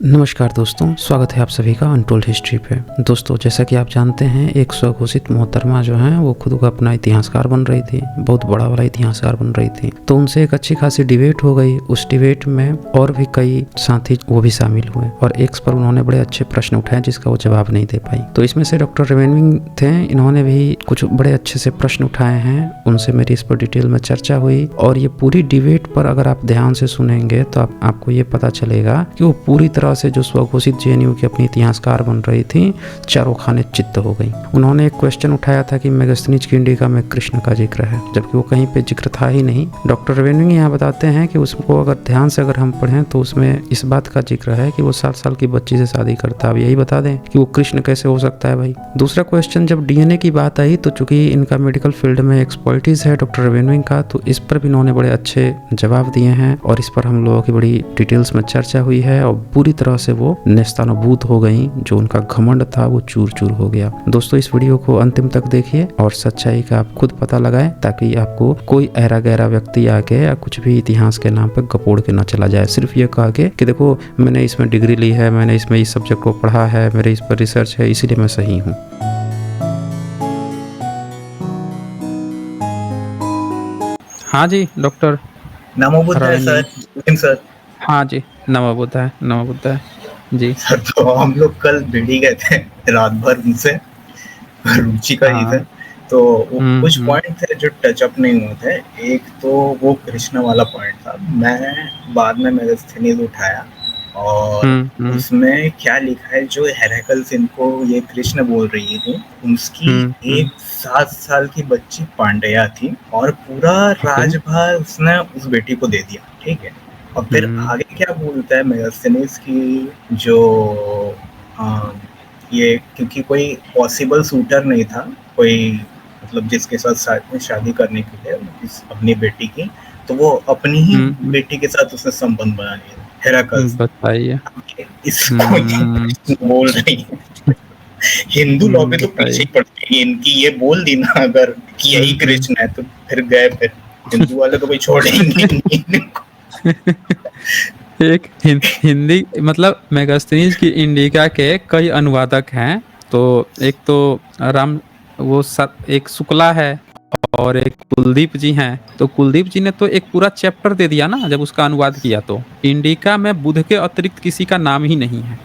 नमस्कार दोस्तों, स्वागत है आप सभी का अनटोल्ड हिस्ट्री पे। दोस्तों, जैसा कि आप जानते हैं, एक स्वघोषित मोहतरमा जो हैं वो खुद को अपना इतिहासकार बन रही थी, बहुत बड़ा वाला इतिहासकार बन रही थी। तो उनसे एक अच्छी खासी डिबेट हो गई। उस डिबेट में और भी कई साथी वो भी शामिल हुए और एक पर उन्होंने बड़े अच्छे प्रश्न उठाए जिसका वो जवाब नहीं दे पाई। तो इसमें से डॉक्टर रेवेनविंग थे, इन्होंने भी कुछ बड़े अच्छे से प्रश्न उठाए हैं। उनसे मेरी इस पर डिटेल में चर्चा हुई और ये पूरी डिबेट पर अगर आप ध्यान से सुनेंगे तो आपको ये पता चलेगा कि वो पूरी तरह से जो स्वघोषित जेएनयू की अपनी इतिहासकार बन रही थी, चारों खाने चित्त हो गई। उन्होंने एक क्वेश्चन उठाया था कि मेगास्थनीज की इंडिका में कृष्ण का जिक्र है, जबकि वो कहीं पे जिक्र था ही नहीं। डॉक्टर रेवेनविंग यहाँ बताते हैं कि उसको अगर ध्यान से अगर हम पढ़ें तो उसमें इस बात का जिक्र है कि वो 7 साल की बच्ची से शादी करता। अब यही बता दें कि वो कृष्ण कैसे हो सकता है भाई। दूसरा क्वेश्चन, जब डीएनए की बात आई तो चूंकि इनका मेडिकल फील्ड में एक्सपर्टीज है डॉक्टर रेवेनविंग का, तो इस पर भी इन्होंने बड़े अच्छे जवाब दिए हैं और इस पर हम लोगों की बड़ी डिटेल्स में चर्चा हुई है और पूरी तरह से वो नेस्तानुभूत हो गई। जो उनका घमंड था वो चूर चूर हो गया। दोस्तों, इस वीडियो को अंतिम तक देखिए और सच्चाई का आप खुद पता लगाएं, ताकि आपको कोई ऐरा गहरा व्यक्ति आके या कुछ भी इतिहास के नाम पे गपोड़ के ना चला जाए, सिर्फ ये कह के कि देखो मैंने इसमें डिग्री ली है, मैंने इसमें इस सब्जेक्ट को पढ़ा है, मेरे इस पर रिसर्च है, इसीलिए मैं सही हूँ। हाँ जी डॉक्टर नमो बुद्धाय रावेन सर। हाँ जी, नमो बुद्धाय, नमो बुद्धाय जी। सर तो हम लोग कल भिड़ी गए थे रात भर उनसे, रुचिका जी थे। हाँ। तो वो कुछ हम्म। पॉइंट थे जो टच अप नहीं हुए थे। एक तो वो कृष्ण वाला पॉइंट था, मैं बाद में मेगास्थनीज उठाया और हम्म। उसमें क्या लिखा है, जो हेरेकल्स इनको ये कृष्ण बोल रही थी, उसकी हम्म। एक 7 साल की बच्ची पांड्या थी और पूरा ओके। राजभार उसने उस बेटी को दे दिया। ठीक है, और फिर आगे क्या बोलता है मेगास्थनीज की, जो ये क्योंकि कोई पॉसिबल सूटर नहीं था, कोई मतलब जिसके साथ शादी करने के लिए अपनी बेटी की, तो वो अपनी ही बेटी के साथ उसने संबंध बना लिया हेराकल्स। बताइए। इसको ये बोल रही है। हिंदू लॉ पे तो पीछे ही बताइए। पड़ती है इनकी, ये बोल दी ना अगर कि यही कृष्ण है तो फिर गए, फिर हिंदू वाले तो कोई छोड़ेंगे नहीं। एक हिंदी मतलब मेगास्थनीज की इंडिका के कई अनुवादक हैं। तो एक तो राम एक शुक्ला है और एक कुलदीप जी हैं। तो कुलदीप जी ने तो एक पूरा चैप्टर दे दिया ना जब उसका अनुवाद किया। तो इंडिका में बुध के अतिरिक्त किसी का नाम ही नहीं है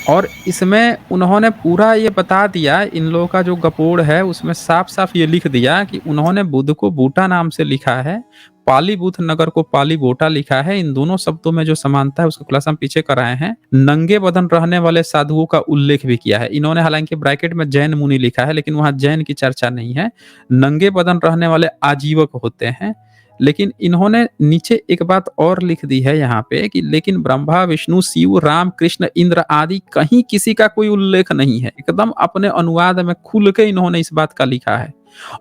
और इसमें उन्होंने पूरा ये बता दिया। इन लोगों का जो गपोड़ है उसमें साफ साफ ये लिख दिया कि उन्होंने बुध को बूटा नाम से लिखा है, पालीबुथ नगर को पाली बोटा लिखा है। इन दोनों शब्दों में जो समानता है उसका खुलासा हम पीछे कराए हैं। नंगे बदन रहने वाले साधुओं का उल्लेख भी किया है इन्होंने, हालांकि ब्रैकेट में जैन मुनि लिखा है लेकिन वहां जैन की चर्चा नहीं है। नंगे बदन रहने वाले आजीवक होते हैं। लेकिन इन्होंने नीचे एक बात और लिख दी है यहाँ पे कि लेकिन ब्रह्मा विष्णु शिव राम कृष्ण इंद्र आदि कहीं किसी का कोई उल्लेख नहीं है। एकदम अपने अनुवाद में खुल के इन्होंने इस बात का लिखा है।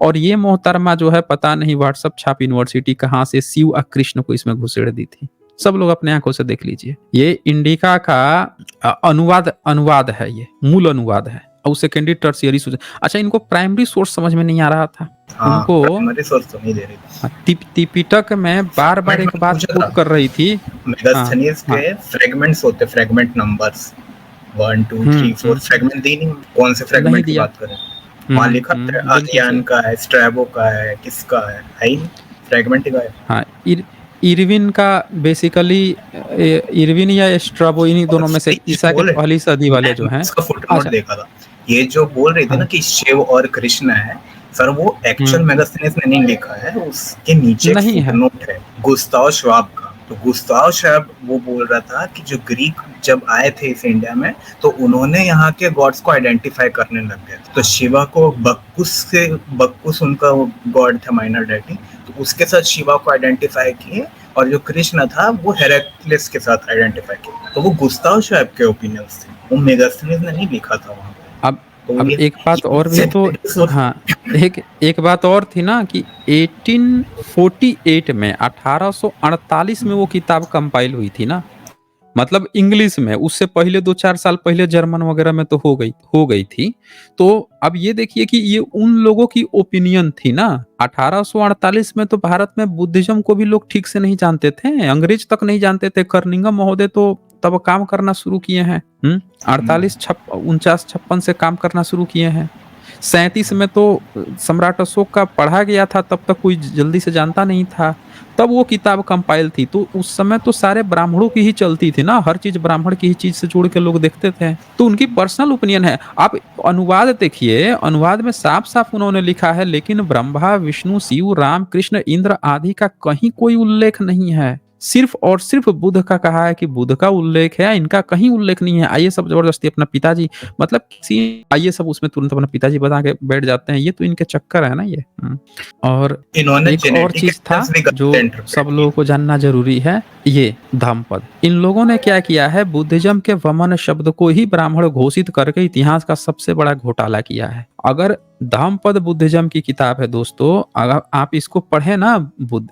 और ये मोहतरमा जो है पता नहीं व्हाट्सएप छाप यूनिवर्सिटी कहाँ से शिव और कृष्ण को इसमें घुसेड़ दी थी। सब लोग अपने आंखों से देख लीजिए। ये इंडिका का अनुवाद है, ये मूल अनुवाद है और सेकेंडरी टर्शियरी सोर्स। अच्छा, इनको प्राइमरी सोर्स समझ में नहीं आ रहा था। उनको प्राइमरी सोर्स तो नहीं दे रही। तिपिटक में बार बार एक बात कोट कर रही थी। मेगास्थनीज के फ्रेगमेंट्स होते, फ्रेगमेंट नंबर्स 1 2 3 4 फ्रेगमेंट दी नहीं। कौन से फ्रेगमेंट की बात करें? वहाँ लिखा है आदियान का है, स्ट्रैबो का है, किसका है ही फ्रेगमेंट ही है। हाँ, इरविन का बेसिकली, इरविन या स्ट्राबो, इन्हीं दोनों में से ईसा के पहली सदी वाले जो हैं। इसका फुटनोट देखा था, ये जो बोल रही थी ना कि शिव और कृष्ण है, सर वो एक्चुअल मेगास्थनीज ने नहीं लिखा है, उसके नीचे एक फुटनोट है गुस्ताव श्वाब का। तो गुस्ताव श्वाब वो बोल रहा था कि जो ग्रीक जब आए थे इस इंडिया में तो उन्होंने यहाँ के गॉड्स को आइडेंटिफाई करने लग गए। तो शिवा को बक्कुस उनका गॉड था, माइनर डेटी, तो उसके साथ शिवा को आइडेंटिफाई किए और जो कृष्ण था वो हेराक्लिस के साथ आइडेंटिफाई किया। तो वो गुस्ताव श्वाब के ओपिनियंस थे, वो मेगास्थनीज ने नहीं लिखा था वहाँ। अब एक बात और भी तो, हाँ, एक बात और थी ना कि 1848 में 1848 में वो किताब कंपाइल हुई थी ना, मतलब इंग्लिश में। उससे पहले 2-4 साल पहले जर्मन वगैरह में तो हो गई थी। तो अब ये देखिए कि ये उन लोगों की ओपिनियन थी ना। 1848 में तो भारत में बुद्धिज्म को भी लोग ठीक से नहीं जानते थे, अंग्रेज तक नहीं जानते थे। कर्निंगम महोदय तो तब काम करना शुरू किए हैं। 48 49 56 से काम करना शुरू किए हैं। 37 में तो सम्राट अशोक का पढ़ा गया था, तब तक कोई जल्दी से जानता नहीं था, तब वो किताब कंपाइल थी। तो उस समय तो सारे ब्राह्मणों की ही चलती थी ना, हर चीज ब्राह्मण की ही चीज से जोड़ के लोग देखते थे। तो उनकी पर्सनल ओपिनियन है। आप अनुवाद देखिए, अनुवाद में साफ साफ उन्होंने लिखा है, लेकिन ब्रह्मा विष्णु शिव राम कृष्ण इंद्र आदि का कहीं कोई उल्लेख नहीं है। सिर्फ और सिर्फ बुद्ध का कहा है कि बुद्ध का उल्लेख है, इनका कहीं उल्लेख नहीं है। आइए सब जबरदस्ती अपना पिताजी, मतलब किसी आइए सब उसमें तुरंत अपना पिताजी बता के बैठ जाते हैं। ये तो इनके चक्कर है ना ये। और इन्होंने एक और चीज था जो सब लोगों को जानना जरूरी है, ये धम्मपद। इन लोगों ने क्या किया है, बुद्धिज्म के वमन शब्द को ही ब्राह्मण घोषित करके इतिहास का सबसे बड़ा घोटाला किया है। अगर धम्मपद बुद्धिज्म की किताब है दोस्तों, अगर आप इसको पढ़े ना,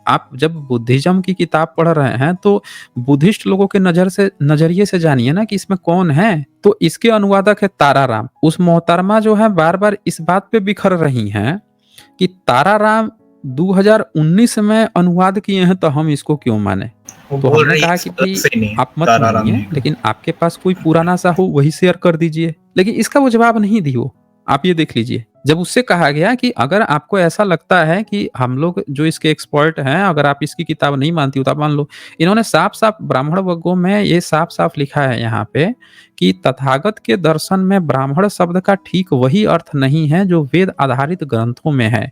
आप जब बुद्धिज्म की किताब पढ़ रहे हैं तो बुद्धिस्ट लोगों के नजरिए से जानिए ना कि इसमें कौन है। तो इसके अनुवादक है ताराराम। उस मोहतरमा जो है बार बार इस बात पे बिखर रही हैं कि ताराराम 2019 में अनुवाद किए हैं, तो हम इसको क्यों माने। तो हमने कहा कि भाई आप मत मानिए, लेकिन आपके पास कोई पुराना सा हो वही शेयर कर दीजिए। लेकिन इसका वो जवाब नहीं दी। वो आप ये देख लीजिए, जब उससे कहा गया कि अगर आपको ऐसा लगता है कि हम लोग जो इसके एक्सपर्ट हैं, अगर आप इसकी किताब नहीं मानती हो तो आप मान लो। इन्होंने साफ साफ ब्राह्मण वर्गों में ये साफ साफ लिखा है यहाँ पे कि तथागत के दर्शन में ब्राह्मण शब्द का ठीक वही अर्थ नहीं है जो वेद आधारित ग्रंथों में है।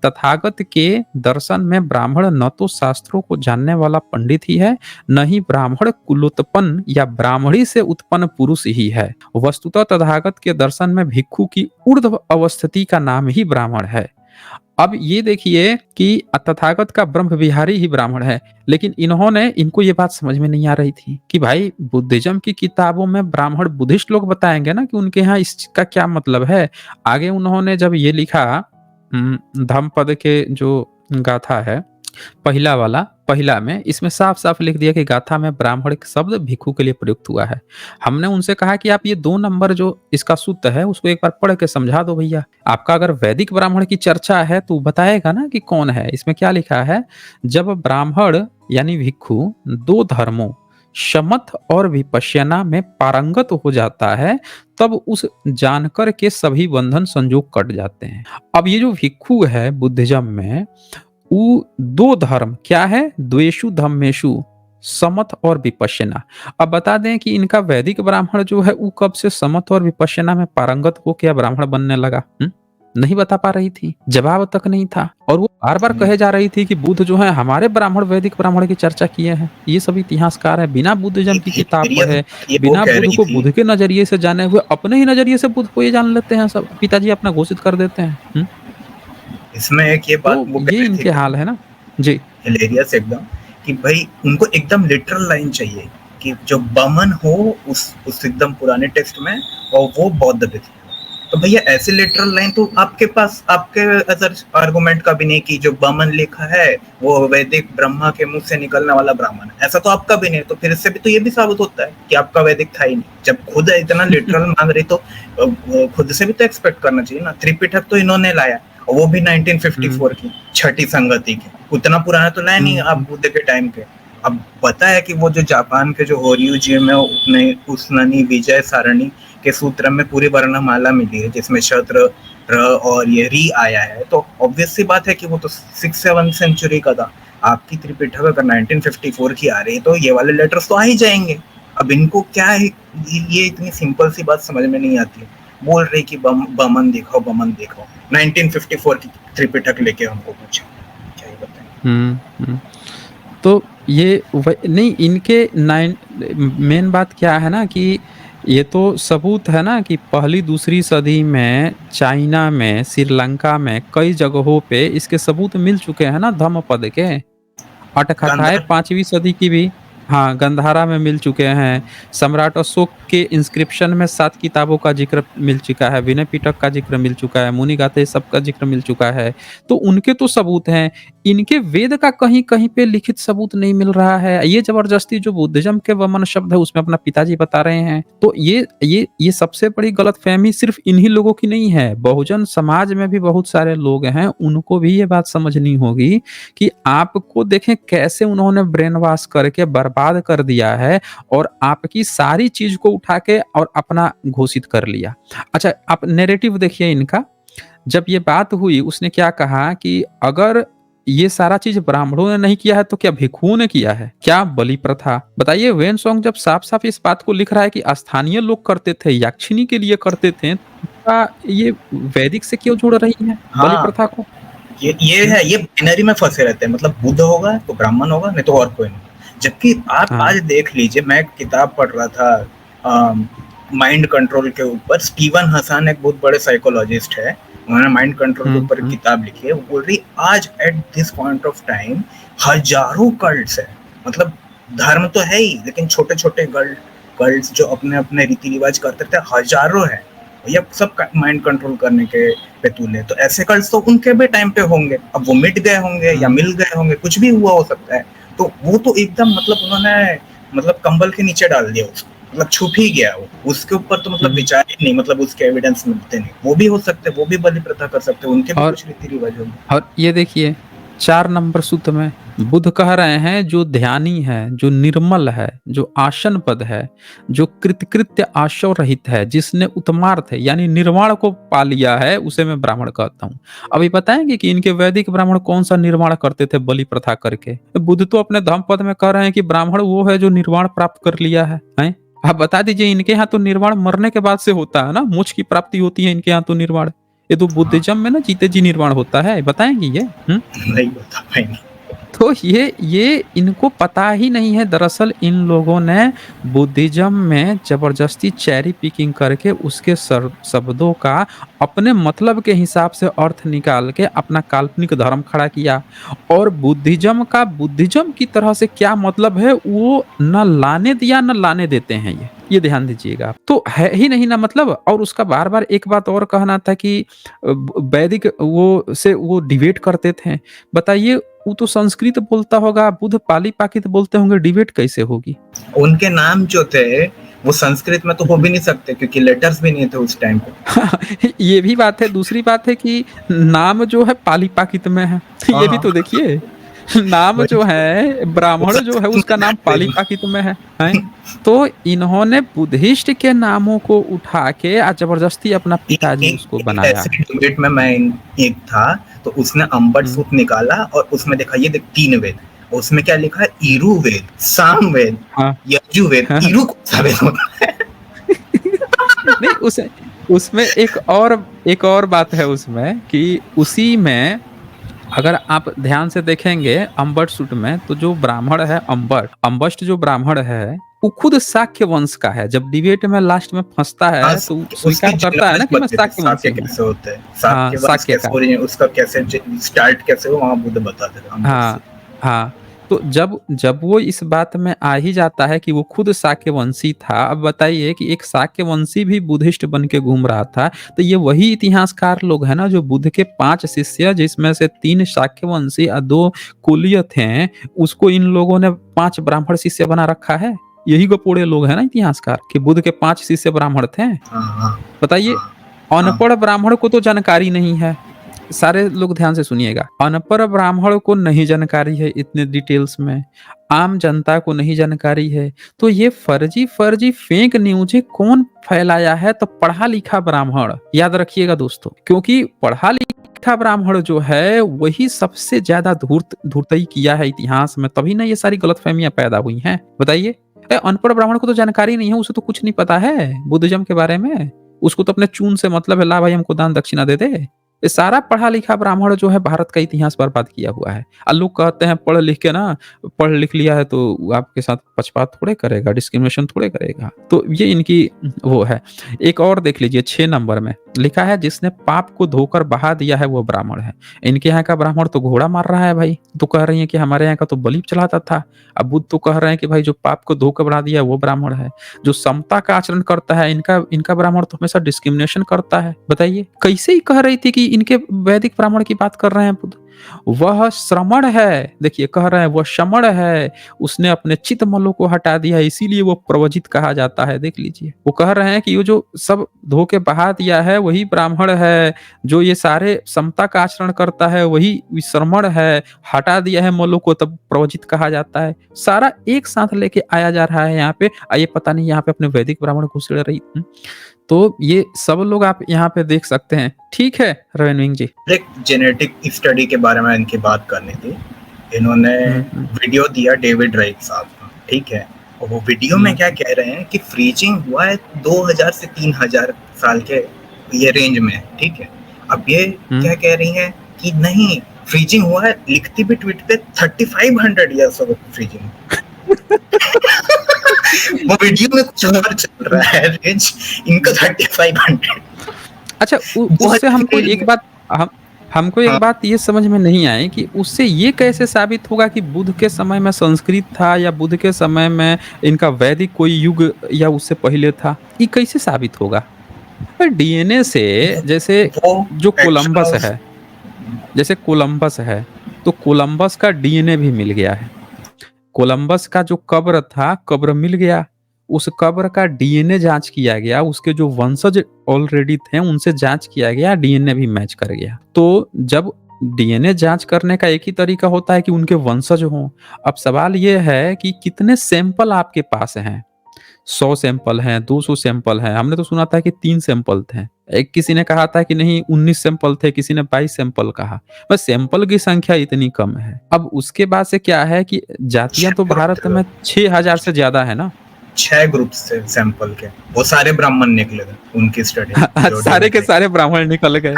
तथागत के दर्शन में ब्राह्मण न तो शास्त्रों को जानने वाला पंडित ही है, न ही ब्राह्मण कुलोत्पन्न या ब्राह्मणी से उत्पन्न पुरुष ही है। वस्तुतः तथागत के दर्शन में भिक्षु की ऊर्ध्व अवस्थिति का नाम ही ब्राह्मण है। अब ये देखिए कि तथागत का ब्रह्म विहारी ही ब्राह्मण है, लेकिन इनको ये बात समझ में नहीं आ रही थी कि भाई बुद्धिज्म की किताबों में ब्राह्मण बुद्धिस्ट लोग बताएंगे ना कि उनके यहाँ इसका क्या मतलब है। आगे उन्होंने जब ये लिखा, धम्मपद के जो गाथा है पहिला में इसमें साफ साफ लिख दिया कि गाथा में ब्राह्मण शब्द भिक्षु के लिए प्रयुक्त हुआ है। हमने उनसे कहा कि आप ये 2 नंबर जो इसका सूत्र है उसको एक बार पढ़ के समझा दो भैया। आपका अगर वैदिक ब्राह्मण की चर्चा है तो बताएगा ना कि कौन है। इसमें क्या लिखा है, जब ब्राह्मण यानी भिक्षु 2 धर्मों शमथ और विपश्यना में पारंगत हो जाता है, तब उस जानकर के सभी बंधन संयोग कट जाते हैं। अब ये जो भिक्षु है बुद्धिज्म में, वो 2 धर्म क्या है, द्वेषु धम्मेशु, समथ और विपश्यना। अब बता दें कि इनका वैदिक ब्राह्मण जो है वो कब से समथ और विपश्यना में पारंगत हो क्या ब्राह्मण बनने लगा। नहीं बता पा रही थी, जवाब तक नहीं था। और वो बार बार कहे जा रही थी कि बुद्ध जो है हमारे ब्राह्मण वैदिक ब्राह्मण की चर्चा किए हैं। ये सब इतिहासकार है, बिना बुद्धिज्म की किताब पढ़े, बिना बुद्ध को बुद्ध के नजरिए से जाने हुए, अपने ही नजरिए से बुद्ध को ये जान लेते हैं सब। पिताजी अपना घोषित कर देते हैं। इसमें एक ये बात तो ये इनके हाल है ना जी, हिलेरियस एकदम, कि भाई उनको एकदम लिटरल लाइन चाहिए कि जो बमन हो उस एकदम पुराने टेक्स्ट में, और वो बौद्ध भी थी। तो भैया ऐसे लिटरल लाइन तो आपके पास आपके अदर आर्गुमेंट का भी नहीं कि जो बमन लिखा है वो वैदिक ब्रह्मा के मुंह से निकलने वाला ब्राह्मण है, ऐसा तो आपका भी नहीं। तो फिर इससे भी तो ये भी साबित होता है कि आपका वैदिक था ही नहीं। जब खुद इतना लिटरल मांग रही तो खुद से भी तो एक्सपेक्ट करना चाहिए ना। त्रिपिटक तो इन्होंने लाया, और वो भी 1954 की छठी संगति की, उतना पुराना तो लाया नहीं आप बुद्ध के टाइम के। अब पता है कि वो जो जापान के जो होर्यूजियम है उसने उसननी विजय सारणी के सूत्र में पूरी वर्णमाला मिली है जिसमें शत्र र और ये री आया है। तो ऑब्वियस सी बात है कि वो तो 6-7 सेंचुरी का था। आपकी त्रिपिटक अगर 1954 की आ रही है तो ये वाले लेटर्स तो आ ही जाएंगे। अब इनको क्या है, ये इतनी सिंपल सी बात समझ में नहीं आती। बोल रही कि बमन देखो 1954 की त्रिपिटक लेके हमको पूछे, क्या ही बताएं। तो ये नहीं, इनके मेन बात क्या है ना कि ये तो सबूत है ना कि पहली दूसरी सदी में चाइना में श्रीलंका में कई जगहों पे इसके सबूत मिल चुके हैं ना धम्मपद के। अटकथाएं 5वीं सदी की भी, हाँ, गंधारा में मिल चुके हैं। सम्राट अशोक के इंस्क्रिप्शन में 7 किताबों का जिक्र मिल चुका है, विनय पिटक का जिक्र मिल चुका है, मुनि गाथा सब का जिक्र मिल चुका है। तो उनके तो सबूत हैं। इनके वेद का कहीं कहीं पे लिखित सबूत नहीं मिल रहा है। ये जबरदस्ती जो बुद्धिज्म के वमन शब्द है उसमें अपना पिताजी बता रहे हैं। तो ये सबसे बड़ी गलतफहमी सिर्फ इन्हीं लोगों की नहीं है, बहुजन समाज में भी बहुत सारे लोग हैं, उनको भी ये बात समझनी होगी कि आपको देखें कैसे उन्होंने ब्रेन वॉश करके बर्बाद बर्बाद कर दिया है और आपकी सारी चीज को उठा के और अपना घोषित कर लिया। अच्छा, आप नैरेटिव देखिए इनका। जब ये बात हुई उसने क्या कहा कि अगर ये सारा चीज ब्राह्मणों ने नहीं किया है तो क्या भिक्षुओं ने किया है? क्या बलि प्रथा? बताइए, वेन सॉन्ग जब साफ साफ इस बात को लिख रहा है कि स्थानीय लोग करते थे, याक्षिणी के लिए करते थे, तो ये वैदिक से क्यों जोड़ रही है बलि हाँ, प्रथा को? ये है, ये बाइनरी में फंसे रहते हैं, मतलब बुद्ध होगा तो ब्राह्मण होगा, नहीं तो और कोई नहीं। जबकि आप हाँ। आज देख लीजिए, मैं एक किताब पढ़ रहा था माइंड कंट्रोल के ऊपर। स्टीवन हसन एक बहुत बड़े साइकोलॉजिस्ट है, उन्होंने माइंड कंट्रोल के ऊपर किताब लिखी है। वो बोल रही आज at this point of time हजारों कल्ट्स है, मतलब धर्म तो है ही लेकिन छोटे छोटे कल्ट्स जो अपने अपने रीति रिवाज करते थे हजारों है, ये सब माइंड कंट्रोल करने के पेतूल है। तो ऐसे कल्ट्स तो उनके भी टाइम पे होंगे, अब वो मिट गए होंगे या मिल गए होंगे, कुछ भी हुआ हो सकता है। तो वो तो एकदम मतलब उन्होंने मतलब कंबल के नीचे डाल दिया उसको, मतलब छुप ही गया वो, उसके ऊपर तो मतलब विचार ही नहीं, मतलब उसके एविडेंस मिलते नहीं। वो भी हो सकते, वो भी बलि प्रथा कर सकते, उनके भी कुछ रीति रिवाज होंगे। और ये देखिए 4 नंबर सूत्र में बुद्ध कह रहे हैं जो ध्यानी है, जो निर्मल है, जो आसन पद है, जो कृतकृत्य आशव रहित है, जिसने उत्तमार्थ है यानी निर्वाण को पा लिया है, उसे मैं ब्राह्मण कहता हूँ। अभी बताएंगे कि इनके वैदिक ब्राह्मण कौन सा निर्वाण करते थे बलि प्रथा करके। बुद्ध तो अपने धम्म पद में कह रहे हैं कि ब्राह्मण वो है जो निर्वाण प्राप्त कर लिया है, हैं? आप बता दीजिए, इनके यहाँ तो निर्वाण मरने के बाद से होता है ना, मोक्ष की प्राप्ति होती है इनके यहाँ तो निर्वाण। ये तो बुद्धिज्म में ना जीते जी निर्वाण होता है, बताएंगे ये? नहीं बता पाएंगे। तो ये इनको पता ही नहीं है। दरअसल इन लोगों ने बुद्धिज्म में जबरदस्ती चेरी पिकिंग करके उसके शब्दों का अपने मतलब के हिसाब से अर्थ निकाल के अपना काल्पनिक धर्म खड़ा किया। और बुद्धिज्म का बुद्धिज्म की तरह से क्या मतलब है वो न लाने दिया न लाने देते हैं ये ध्यान दीजिएगा। तो है ही नहीं ना मतलब। और उसका बार बार एक बात और कहना था कि वैदिक वो डिबेट करते थे। बताइए, वो तो संस्कृत बोलता होगा, बुद्ध पाली पाकित बोलते होंगे, डिबेट कैसे होगी? उनके नाम जो थे वो संस्कृत में तो हो भी नहीं सकते क्योंकि लेटर्स भी नहीं थे उस टाइम पे। ये भी बात है। दूसरी बात है कि नाम जो है पाली पाकित में है। ये भी तो देखिए, नाम जो है ब्राह्मण जो है उसका नाम पाली पाकित में है। तो इन्होंने बुद्धिस्ट के नामों को उठा के जबरदस्ती अपना पिताजी उसको बनाया। डिबेट में मैं एक था तो उसने अंबर सूत निकाला और उसमें देखा ये देख 3 वेद, उसमें क्या लिखा है ईरु वेद, साम वेद, यजु वेद। ईरु कौन सा वेद होता है? नहीं, उसमें एक और बात है उसमें कि उसी में अगर आप ध्यान से देखेंगे अंबट सूट में, तो जो ब्राह्मण है अंबस्ट जो ब्राह्मण है वो खुद शाक्य वंश का है। जब डिबेट में लास्ट में फंसता है तो स्वीकार करता है ना कि मैं शाक्य वंश हूं। कैसे होता है शाक्य का, उसका कैसे स्टार्ट कैसे हो वहां बुद्ध बताते थे। हाँ। तो जब वो इस बात में आ ही जाता है कि वो खुद शाक्य वंशी था। अब बताइए कि एक शाक्य वंशी भी बुद्धिस्ट बन के घूम रहा था, तो ये वही इतिहासकार लोग हैं ना जो बुद्ध के 5 शिष्य, जिसमें से 3 शाक्य वंशी और 2 कुलीय थे, उसको इन लोगों ने 5 ब्राह्मण शिष्य बना रखा है। यही गपोड़े लोग हैं ना इतिहासकार कि बुद्ध के 5 शिष्य ब्राह्मण थे। बताइए, अनपढ़ ब्राह्मण को तो जानकारी नहीं है। सारे लोग ध्यान से सुनिएगा, अनपढ़ ब्राह्मण को नहीं जानकारी है इतने डिटेल्स में, आम जनता को नहीं जानकारी है। तो ये फर्जी फेक न्यूज कौन फैलाया है? तो पढ़ा लिखा ब्राह्मण। याद रखिएगा दोस्तों, क्योंकि पढ़ा लिखा ब्राह्मण जो है वही सबसे ज्यादा धूर्तई किया है इतिहास में, तभी ना ये सारी गलतफहमियां पैदा हुई हैं। बताइए, अनपढ़ ब्राह्मण को तो जानकारी नहीं है, उसे तो कुछ नहीं पता है बुद्धिज्म के बारे में। उसको तो अपने चून से मतलब है, ला भाई हमको दान दक्षिणा दे दे। ये सारा पढ़ा लिखा ब्राह्मण जो है भारत का इतिहास बर्बाद किया हुआ है। लोग कहते हैं पढ़ लिख लिया है तो आपके साथ पक्षपात थोड़े करेगा, डिस्क्रिमिनेशन थोड़े करेगा। तो ये इनकी वो है। एक और देख लीजिए 6 नंबर में लिखा है जिसने पाप को धोकर बहा दिया है वो ब्राह्मण है। इनके यहाँ का ब्राह्मण तो घोड़ा मार रहा है भाई, तो कह रही है कि हमारे यहाँ का तो बलि चढ़ाता था। अब बुद्ध तो कह रहे हैं कि भाई जो पाप को धोकर बढ़ा दिया वो ब्राह्मण है। जो समता का आचरण करता है इनका ब्राह्मण तो हमेशा डिस्क्रिमिनेशन करता है। बताइए, कैसे ही कह रही थी कि इनके वैदिक ब्राह्मण की बात कर रहे हैं बुद्ध। वह श्रमण है, देखिए कह रहे हैं वह श्रमण है, उसने अपने चितमलों को हटा दिया इसीलिए वो प्रवजित कहा जाता है। देख लीजिए, वो कह रहे हैं कि ये जो सब धो के बहा दिया है वही ब्राह्मण है, जो ये सारे समता का आचरण करता है वही विश्रमण है, हटा दिया है मलों को तब प्रवजित कहा जाता है। सारा एक साथ लेके आया जा रहा है यहाँ पे। ये पता नहीं यहाँ पे अपने वैदिक ब्राह्मण घुस रही। तो ये सब लोग आप यहाँ पे देख सकते हैं। ठीक है रविंद्र जी, एक जेनेटिक स्टडी के बारे में इनकी बात करनी थी। इन्होंने वीडियो दिया डेविड राइट साहब का, ठीक है। और वो वीडियो में क्या कह रहे हैं कि फ्रीजिंग हुआ है 2000 से 3000 साल के ये रेंज में, ठीक है। अब ये क्या कह रही हैं कि नहीं, फ्रीजिंग हुआ है, लिखती भी ट्वीट पे 3500 ईयर्स ऑफ फ्रीजिंग। वो वीडियो में कुछ और चल रहा है रेंज, इनका 3500। अच्छा उससे हमको एक बात हमको एक बात ये समझ में नहीं आई कि उससे ये कैसे साबित होगा कि बुद्ध के समय में संस्कृत था या बुद्ध के समय में इनका वैदिक कोई युग या उससे पहले था, ये कैसे साबित होगा? डीएनए से जैसे जो कोलंबस है, जैसे कोलंबस है तो कोलंबस का डीएनए भी मिल गया है। कोलंबस का जो कब्र था, कब्र मिल गया, उस कब्र का डीएनए जांच किया गया, उसके जो वंशज ऑलरेडी थे उनसे जांच किया गया, डीएनए भी मैच कर गया। तो जब डीएनए जांच करने का एक ही तरीका होता है कि उनके वंशज हों। अब सवाल ये है कि कितने सैंपल आपके पास हैं? 100 सैंपल हैं, 200 सैंपल हैं? हमने तो सुना था कि 3 सैंपल थे। एक किसी ने कहा था कि नहीं 19 सैंपल थे, किसी ने 22 सैंपल कहा। बस सैंपल की संख्या इतनी कम है। अब उसके बाद से क्या है कि जातियां तो भारत में 6000 से ज्यादा है ना। 6 ग्रुप से सैंपल के, वो सारे ब्राह्मण निकले थे उनकी स्टडी। सारे के सारे ब्राह्मण निकल गए।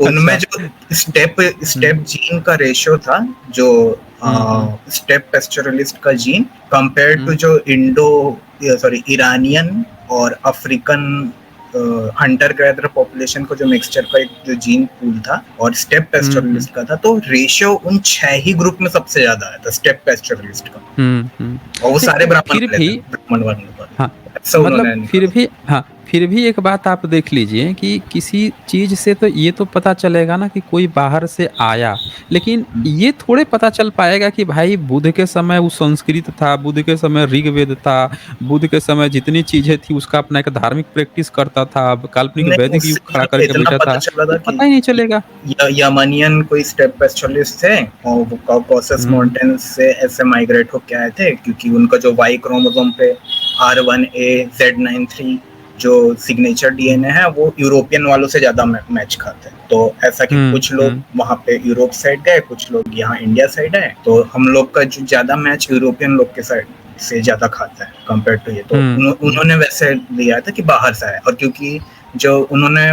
उनमें जो स्टेप जीन का रेशियो था, जो स्टेप पेस्टोरलिस्ट का जीन कंपेयर टू जो ईरानियन और अफ्रीकन हंटर गैदर पॉपुलेशन को जो मिक्सचर का एक जो जीन पूल था और स्टेप पेस्टोरलिस्ट का था, तो रेशियो उन 6 ही ग्रुप में सबसे ज्यादा आया था स्टेप पेस्टोरलिस्ट का। और वो सारे ब्राह्मण मतलब फिर भी एक बात आप देख लीजिए कि किसी चीज से तो ये तो पता चलेगा ना कि कोई बाहर से आया, लेकिन ये थोड़े पता चल पाएगा कि भाई बुद्ध के समय वो संस्कृत था, बुद्ध के समय ऋग्वेद था, बुद्ध के समय जितनी चीजें थी उसका अपना एक धार्मिक प्रैक्टिस करता था, काल्पनिक वैदिक युग खड़ा करके बैठा था, पता ही नहीं चलेगा। यमनियन कोई स्टेप पेस्टोरलिस्ट थे और वो कॉकसस माउंटेन से ऐसे माइग्रेट होके आए थे, क्योंकि उनका जो वाई क्रोमोसोम पे R1A Z93 जो सिग्नेचर डीएनए है वो यूरोपियन वालों से ज्यादा मैच खाते हैं। तो ऐसा कि कुछ लोग वहाँ पे यूरोप साइड गए, कुछ लोग यहाँ इंडिया साइड आए, तो हम लोग का जो ज्यादा मैच यूरोपियन लोग के साइड से ज्यादा खाता है कंपेयर टू ये। तो उन्होंने वैसे लिया था कि बाहर से आया। और क्योंकि जो उन्होंने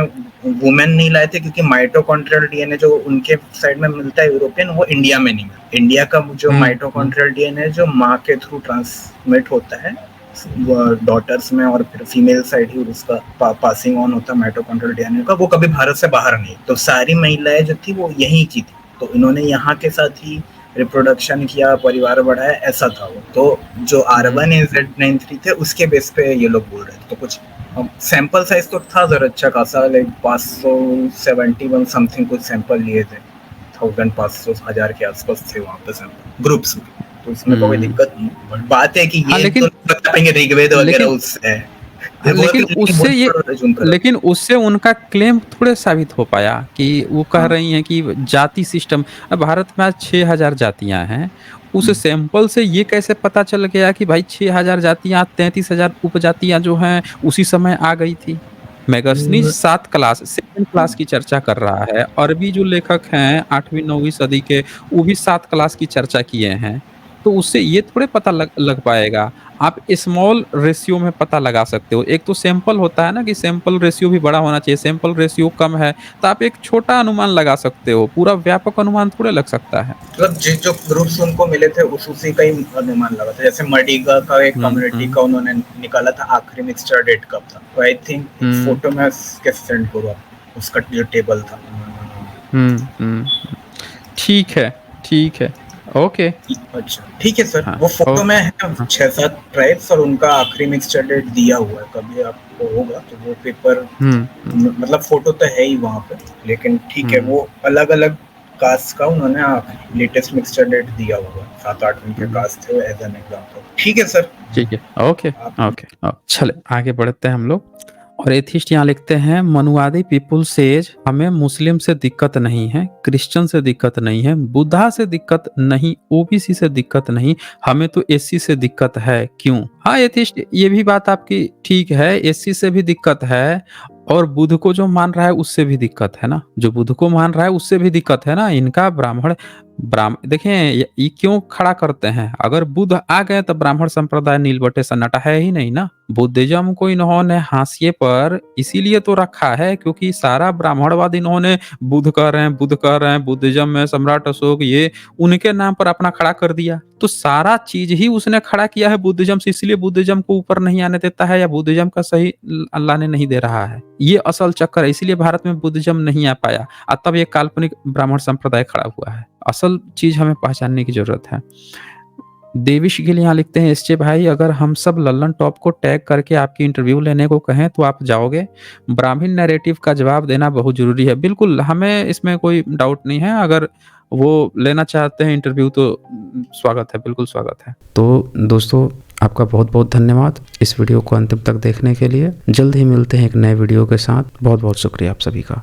वुमेन नहीं लाए थे, क्योंकि माइटोकॉन्ड्रियल डीएनए जो उनके साइड में मिलता है यूरोपियन, वो इंडिया में नहीं मिलता। इंडिया का जो माइटोकॉन्ड्रियल डीएनए जो माँ के थ्रू ट्रांसमिट होता है डॉटर्स में और फिर फीमेल साइड ही उसका पासिंग ऑन होता है माइटोकॉन्ड्रियल डीएनए का, वो कभी भारत से बाहर नहीं। तो सारी महिलाएं जो थी वो यहीं की थी, तो इन्होंने यहाँ के साथ ही रिप्रोडक्शन किया, परिवार बढ़ाया, ऐसा था वो। तो जो R1A Z93 थे उसके बेस पे ये लोग बोल रहे थे। तो कुछ सैंपल साइज तो था जरा अच्छा खासा, लाइक 571 समथिंग कुछ सैंपल लिए थे, 1500-1000 के आसपास थे वहाँ पे सैंपल ग्रुप्स में। तो उसमें कोई दिक्कत नहीं, बट बात है कि ये तो बताएंगे ऋग्वेद वगैरह उससे है। लेकिन उससे उनका क्लेम थोड़े साबित हो पाया कि वो कह रही हैं कि जाति सिस्टम, भारत में आज 6000 जातियां हैं, उस सैंपल से ये कैसे पता चल गया कि भाई 6000 जातियां, 33000 उपजातियां जो हैं उसी समय आ गई थी। मैगस्नीज 7 क्लास की चर्चा कर रहा है। अरबी जो लेखक हैं 8वीं-9वीं सदी के, वो भी 7 क्लास की चर्चा किए हैं। तो उससे ये थोड़े पता लग पाएगा। आप स्मॉल रेशियो में पता लगा सकते हो। एक तो सैंपल होता है ना कि सैंपल रेशियो भी बड़ा होना चाहिए, सैंपल रेशियो कम है तो आप एक छोटा अनुमान लगा सकते हो, पूरा व्यापक अनुमान थोड़े लग सकता है। मतलब जो ग्रुप्स उनको मिले थे उसी का ही अनुमान लगा था। जैसे मडिगा का एक कम्युनिटी का उन्होंने निकाला था, आखिरी मिक्सचर डेट कब था। तो आई थिंक फोटो में कैसे सेंड करूँ, उसका जो टेबल था। ठीक है, ओके। अच्छा ठीक है सर। वो फोटो में है 6-7 ट्राइब्स और उनका आखिरी मिक्सचर डेट दिया हुआ है, कभी आपको होगा तो वो पेपर मतलब फोटो तो है ही वहाँ पे, लेकिन ठीक है वो अलग अलग कास्ट का उन्होंने लेटेस्ट मिक्सचर डेट दिया हुआ, 7-8 उनके कास्ट थे एज एन एग्जांपल। ठीक है सर, ठीक है, ओके ओके, चले आगे बढ़ते हैं हम लोग। और एथिस्ट यहाँ लिखते हैं, मनुवादी पीपुल सेज हमें मुस्लिम से दिक्कत नहीं है, क्रिश्चियन से दिक्कत नहीं है, बुद्धा से दिक्कत नहीं, ओबीसी से दिक्कत नहीं, हमें तो एससी से दिक्कत है, क्यों? हाँ एथिस्ट, ये भी बात आपकी ठीक है, एससी से भी दिक्कत है और बुद्ध को जो मान रहा है उससे भी दिक्कत है ना, जो बुद्ध को मान रहा है उससे भी दिक्कत है ना। इनका ब्राह्मण देखें ये क्यों खड़ा करते हैं, अगर बुद्ध आ गए तो ब्राह्मण संप्रदाय नीलबटे सन्नाटा है ही नहीं ना। बुद्धिज्म को इन्होंने हाशिए पर इसीलिए तो रखा है क्योंकि सारा ब्राह्मणवाद इन्होंने बुद्ध कह रहे हैं, बुद्ध कह रहे हैं, बुद्धिज्म में सम्राट अशोक ये उनके नाम पर अपना खड़ा कर दिया। तो सारा चीज ही उसने खड़ा किया है बुद्धिज्म से, इसलिए बुद्धिज्म को ऊपर नहीं आने देता है या बुद्धिज्म का सही अल्लाह ने नहीं दे रहा है। ये असल चक्कर है, इसलिए भारत में बुद्धिज्म नहीं आ पाया और तब ये काल्पनिक ब्राह्मण संप्रदाय खड़ा हुआ है। असल चीज हमें पहचानने की जरूरत है। देविश गिल यहाँ लिखते हैं, एसजे भाई अगर हम सब लल्लन टॉप को टैग करके आपकी इंटरव्यू लेने को कहें तो आप जाओगे? ब्राह्मण नैरेटिव का जवाब देना बहुत जरूरी है। बिल्कुल, हमें इसमें कोई डाउट नहीं है, अगर वो लेना चाहते हैं इंटरव्यू तो स्वागत है, बिल्कुल स्वागत है। तो दोस्तों आपका बहुत बहुत धन्यवाद इस वीडियो को अंतिम तक देखने के लिए। जल्द ही मिलते हैं एक नए वीडियो के साथ। बहुत बहुत शुक्रिया आप सभी का।